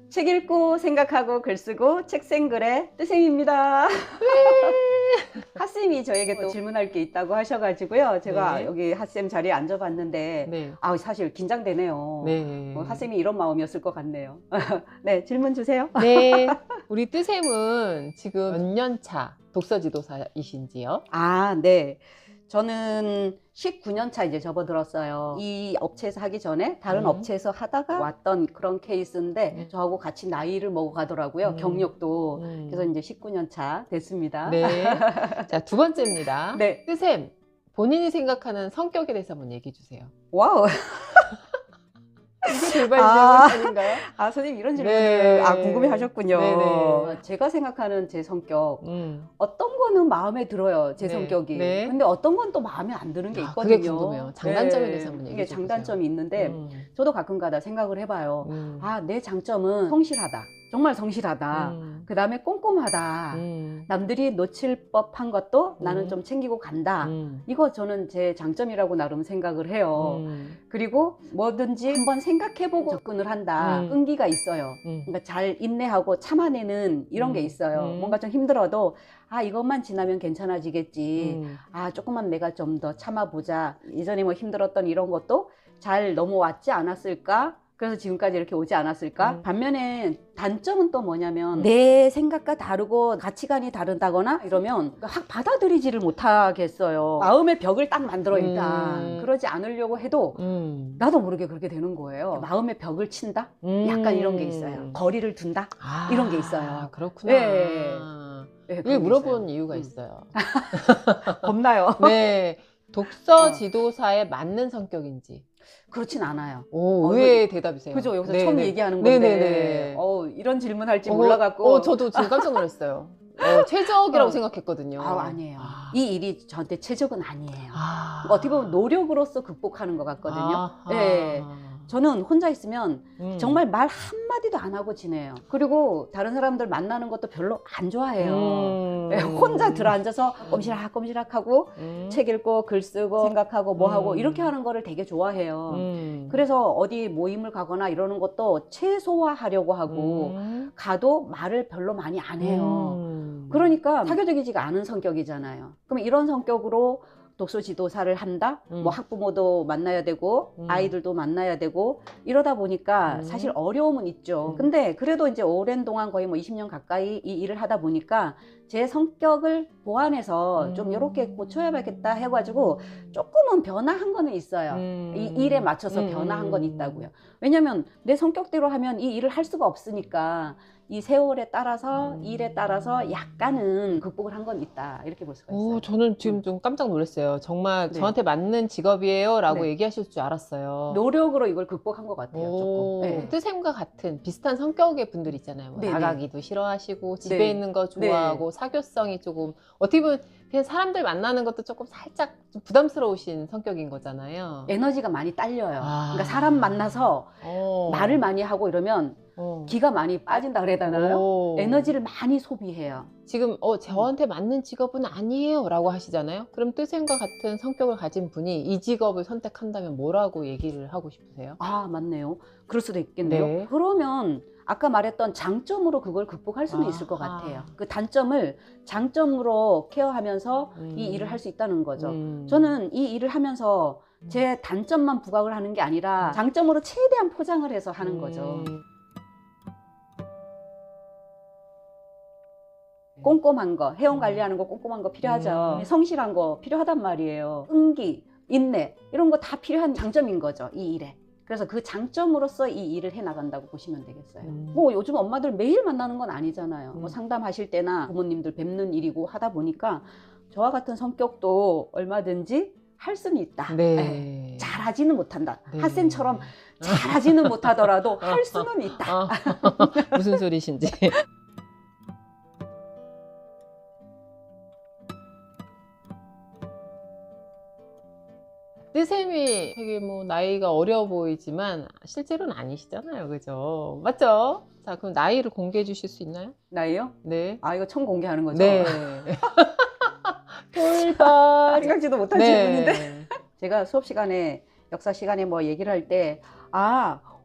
책 읽고 생각하고 글 쓰고 책생글의 뜨쌤입니다. 핫쌤이 저에게 또 질문할 게 있다고 하셔가지고요. 제가 네. 여기 핫쌤 자리에 앉아봤는데 네. 사실 긴장되네요. 네. 핫쌤이 이런 마음이었을 것 같네요. 네, 질문 주세요. 네. 우리 뜨쌤은 지금 몇 년 차 독서 지도사이신지요? 네. 저는 19년 차 이제 접어들었어요. 이 업체에서 하기 전에 다른 업체에서 하다가 왔던 그런 케이스인데 저하고 같이 나이를 먹어가더라고요. 경력도. 그래서 이제 19년 차 됐습니다. 네. 자, 두 번째입니다. 네. 뜨쌤, 본인이 생각하는 성격에 대해서 한번 얘기해 주세요. 와우. 이게 돌발 질문 아닌가요? 선생님 이런 질문을 네. 궁금해 하셨군요. 네네. 제가 생각하는 제 성격, 음. 어떤 거는 마음에 들어요, 제 네. 성격이. 네. 근데 어떤 건 또 마음에 안 드는 게 있거든요. 그게 궁금해요. 장단점에 대해서 한번 얘기해 이게 주세요. 장단점이 있는데, 저도 가끔가다 생각을 해봐요. 내 장점은 성실하다. 정말 성실하다. 그 다음에 꼼꼼하다. 남들이 놓칠 법한 것도 나는 좀 챙기고 간다. 이거 저는 제 장점이라고 나름 생각을 해요. 그리고 뭐든지 한번 생각해보고 접근을 한다. 끈기가 있어요. 그러니까 잘 인내하고 참아내는 이런 게 있어요. 뭔가 좀 힘들어도 이것만 지나면 괜찮아지겠지. 조금만 내가 좀 더 참아보자. 예전에 뭐 힘들었던 이런 것도 잘 넘어왔지 않았을까? 그래서 지금까지 이렇게 오지 않았을까? 반면에 단점은 또 뭐냐면 내 생각과 다르고 가치관이 다르다거나 이러면 확 받아들이지를 못하겠어요. 마음의 벽을 딱 만들어 일단. 그러지 않으려고 해도 나도 모르게 그렇게 되는 거예요. 마음의 벽을 친다? 약간 이런 게 있어요. 거리를 둔다? 이런 게 있어요. 그렇구나. 네, 왜 그런 게 물어본 있어요. 이유가 있어요. 겁나요? 네. 독서 지도사에 맞는 성격인지. 그렇진 않아요. 의외의 대답이세요. 그죠? 여기서 네네. 처음 얘기하는 건데 네네네. 이런 질문 할지 몰라갖고 저도 지금 깜짝 놀랐어요. 최적이라고 생각했거든요. 아니에요. 이 일이 저한테 최적은 아니에요. 어떻게 보면 노력으로서 극복하는 것 같거든요. 네. 저는 혼자 있으면 정말 말 한마디도 안 하고 지내요. 그리고 다른 사람들 만나는 것도 별로 안 좋아해요. 네, 혼자 들어앉아서 꼼시락꼼시락 하고 책 읽고 글 쓰고 생각하고 뭐 하고 이렇게 하는 거를 되게 좋아해요. 그래서 어디 모임을 가거나 이러는 것도 최소화하려고 하고 가도 말을 별로 많이 안 해요. 그러니까 사교적이지가 않은 성격이잖아요. 그럼 이런 성격으로 독서 지도사를 한다? 뭐 학부모도 만나야 되고 아이들도 만나야 되고 이러다 보니까 사실 어려움은 있죠. 근데 그래도 이제 오랜 동안 거의 뭐 20년 가까이 이 일을 하다 보니까 제 성격을 보완해서 좀 이렇게 고쳐야겠다 해가지고 조금은 변화한 거는 있어요. 이 일에 맞춰서 변화한 건 있다고요. 왜냐면 내 성격대로 하면 이 일을 할 수가 없으니까 이 세월에 따라서 일에 따라서 약간은 극복을 한 건 있다 이렇게 볼 수가 있어요. 저는 지금 좀 깜짝 놀랐어요. 정말 저한테 맞는 직업이에요 라고 얘기하실 줄 알았어요. 노력으로 이걸 극복한 것 같아요. 조금. 뜨쌤과 같은 비슷한 성격의 분들 있잖아요. 뭐 나가기도 싫어하시고 집에 있는 거 좋아하고 사교성이 조금 어떻게 보면 그냥 사람들 만나는 것도 조금 살짝 좀 부담스러우신 성격인 거잖아요. 에너지가 많이 딸려요. 그러니까 사람 만나서 말을 많이 하고 이러면 기가 많이 빠진다 그래야 되나요? 에너지를 많이 소비해요. 지금 저한테 맞는 직업은 아니에요 라고 하시잖아요. 그럼 뜨쌤과 같은 성격을 가진 분이 이 직업을 선택한다면 뭐라고 얘기를 하고 싶으세요? 맞네요. 그럴 수도 있겠네요. 그러면 아까 말했던 장점으로 그걸 극복할 수는 있을 것 같아요. 그 단점을 장점으로 케어하면서 이 일을 할 수 있다는 거죠. 저는 이 일을 하면서 제 단점만 부각을 하는 게 아니라 장점으로 최대한 포장을 해서 하는 거죠. 꼼꼼한 거, 회원 관리하는 거 꼼꼼한 거 필요하죠. 성실한 거 필요하단 말이에요. 끈기, 인내 이런 거 다 필요한 장점인 거죠, 이 일에. 그래서 그 장점으로서 이 일을 해나간다고 보시면 되겠어요. 뭐 요즘 엄마들 매일 만나는 건 아니잖아요. 뭐 상담하실 때나 부모님들 뵙는 일이고 하다 보니까 저와 같은 성격도 얼마든지 할 수는 있다. 네. 잘하지는 못한다. 핫쌤처럼 잘하지는 못하더라도 할 수는 있다. 무슨 소리신지. 뜨쌤이 되게 뭐 나이가 어려 보이지만 실제로는 아니시잖아요. 그죠? 맞죠? 자, 그럼 나이를 공개해 주실 수 있나요? 나이요? 네. 이거 처음 공개하는 거죠? 네. 돌발. 생각지도 못한 질문인데. 제가 수업 시간에 역사 시간에 뭐 얘기를 할 때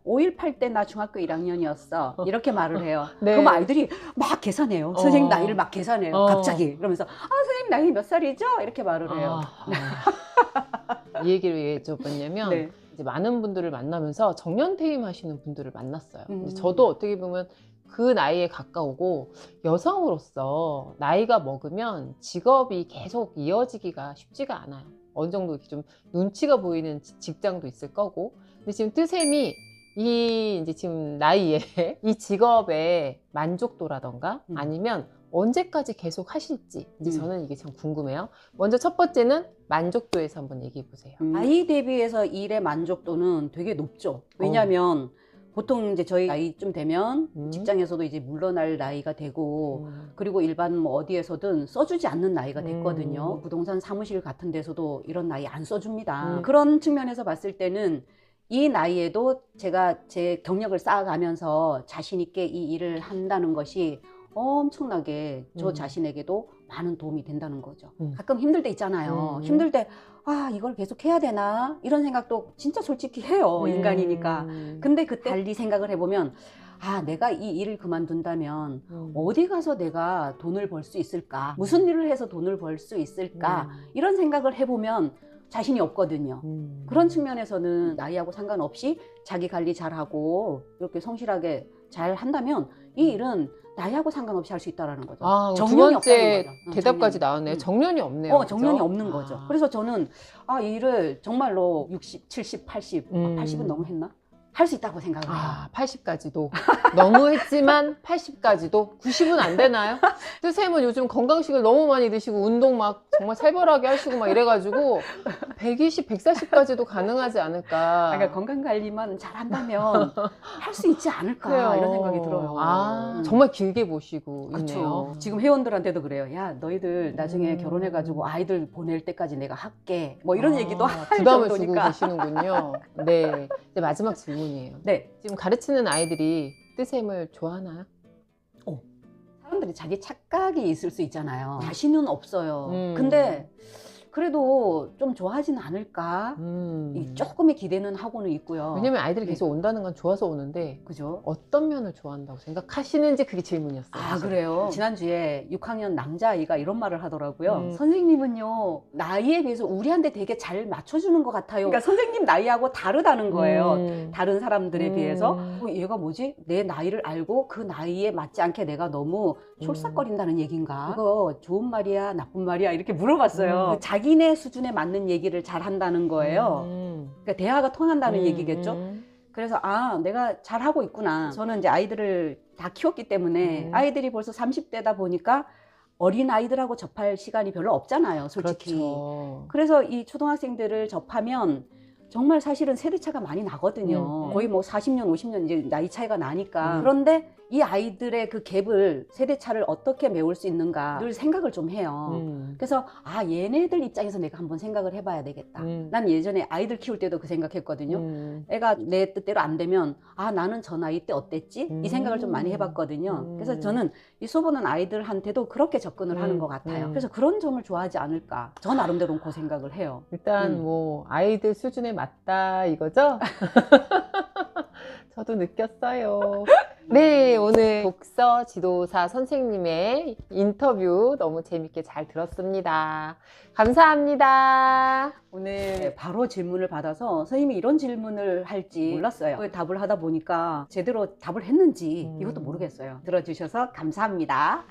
5.18 때 나 중학교 1학년이었어 이렇게 말을 해요. 네. 그럼 아이들이 막 계산해요. 선생님 나이를 막 계산해요. 갑자기 그러면서 선생님 나이 몇 살이죠? 이렇게 말을 해요. 이 얘기를 왜 여쭤봤냐면 네. 이제 많은 분들을 만나면서 정년퇴임 하시는 분들을 만났어요. 저도 어떻게 보면 그 나이에 가까우고 여성으로서 나이가 먹으면 직업이 계속 이어지기가 쉽지가 않아요. 어느 정도 이렇게 좀 눈치가 보이는 직장도 있을 거고. 근데 지금 뜨샘이 이제 지금 나이에 이 직업의 만족도라던가 아니면 언제까지 계속 하실지 이제 저는 이게 참 궁금해요. 먼저 첫 번째는 만족도에서 한번 얘기해 보세요. 나이 대비해서 일의 만족도는 되게 높죠. 왜냐하면 보통 이제 저희 나이쯤 되면 직장에서도 이제 물러날 나이가 되고 그리고 일반 뭐 어디에서든 써주지 않는 나이가 됐거든요. 부동산 사무실 같은 데서도 이런 나이 안 써줍니다. 그런 측면에서 봤을 때는 이 나이에도 제가 제 경력을 쌓아가면서 자신 있게 이 일을 한다는 것이 엄청나게 저 자신에게도 많은 도움이 된다는 거죠. 가끔 힘들 때 있잖아요. 힘들 때 이걸 계속 해야 되나 이런 생각도 진짜 솔직히 해요. 인간이니까. 근데 그때 달리 생각을 해보면 내가 이 일을 그만둔다면 어디 가서 내가 돈을 벌 수 있을까? 무슨 일을 해서 돈을 벌 수 있을까? 이런 생각을 해보면 자신이 없거든요. 그런 측면에서는 나이하고 상관없이 자기 관리 잘하고 이렇게 성실하게 잘 한다면 이 일은 나이하고 상관없이 할 수 있다는 거죠. 두 번째 대답까지 나왔네요. 정년이 없네요. 정년이 없는 거죠. 그래서 저는 이 일을 정말로 60, 70, 80, 80은 너무 했나? 할 수 있다고 생각을 해요. 80까지도 너무 했지만 80까지도 90은 안 되나요? 뜨샘은 요즘 건강식을 너무 많이 드시고 운동 막 정말 살벌하게 하시고 막 이래가지고 120, 140까지도 가능하지 않을까. 그러니까 건강 관리만 잘 한다면 할 수 있지 않을까 이런 생각이 들어요. 정말 길게 보시고 그쵸. 있네요. 지금 회원들한테도 그래요. 야 너희들 나중에 결혼해가지고 아이들 보낼 때까지 내가 할게. 뭐 이런 얘기도 할 부담을 정도니까. 주고 계시는군요. 네. 이제 마지막 질문이에요. 네. 지금 가르치는 아이들이 뜨샘을 좋아하나요? 사람들이 자기 착각이 있을 수 있잖아요. 자신은 없어요. 근데 그래도 좀 좋아하지는 않을까? 조금의 기대는 하고는 있고요. 왜냐면 아이들이 계속 온다는 건 좋아서 오는데 그죠? 어떤 면을 좋아한다고 생각하시는지 그게 질문이었어요. 사실. 그래요? 지난주에 6학년 남자아이가 이런 말을 하더라고요. 선생님은요 나이에 비해서 우리한테 되게 잘 맞춰주는 것 같아요. 그러니까 선생님 나이하고 다르다는 거예요. 다른 사람들에 비해서. 얘가 뭐지? 내 나이를 알고 그 나이에 맞지 않게 내가 너무 촐싹거린다는 얘기인가? 그거 좋은 말이야 나쁜 말이야 이렇게 물어봤어요. 자기네 수준에 맞는 얘기를 잘 한다는 거예요. 그러니까 대화가 통한다는 얘기겠죠. 그래서 내가 잘하고 있구나. 저는 이제 아이들을 다 키웠기 때문에 아이들이 벌써 30대다 보니까 어린 아이들하고 접할 시간이 별로 없잖아요, 솔직히. 그렇죠. 그래서 이 초등학생들을 접하면 정말 사실은 세대차가 많이 나거든요. 거의 뭐 40년, 50년 이제 나이 차이가 나니까. 그런데 이 아이들의 그 갭을, 세대차를 어떻게 메울 수 있는가 늘 생각을 좀 해요. 그래서 얘네들 입장에서 내가 한번 생각을 해봐야 되겠다. 난 예전에 아이들 키울 때도 그 생각했거든요. 애가 내 뜻대로 안 되면 나는 저 나이 때 어땠지? 이 생각을 좀 많이 해봤거든요. 그래서 저는 이 수업하는 아이들한테도 그렇게 접근을 하는 것 같아요. 그래서 그런 점을 좋아하지 않을까. 저 나름대로는 그 생각을 해요. 일단 뭐 아이들 수준에 맞다 이거죠? 저도 느꼈어요. 네, 오늘 독서 지도사 선생님의 인터뷰 너무 재밌게 잘 들었습니다. 감사합니다. 오늘 바로 질문을 받아서 선생님이 이런 질문을 할지 몰랐어요. 답을 하다 보니까 제대로 답을 했는지 이것도 모르겠어요. 들어주셔서 감사합니다.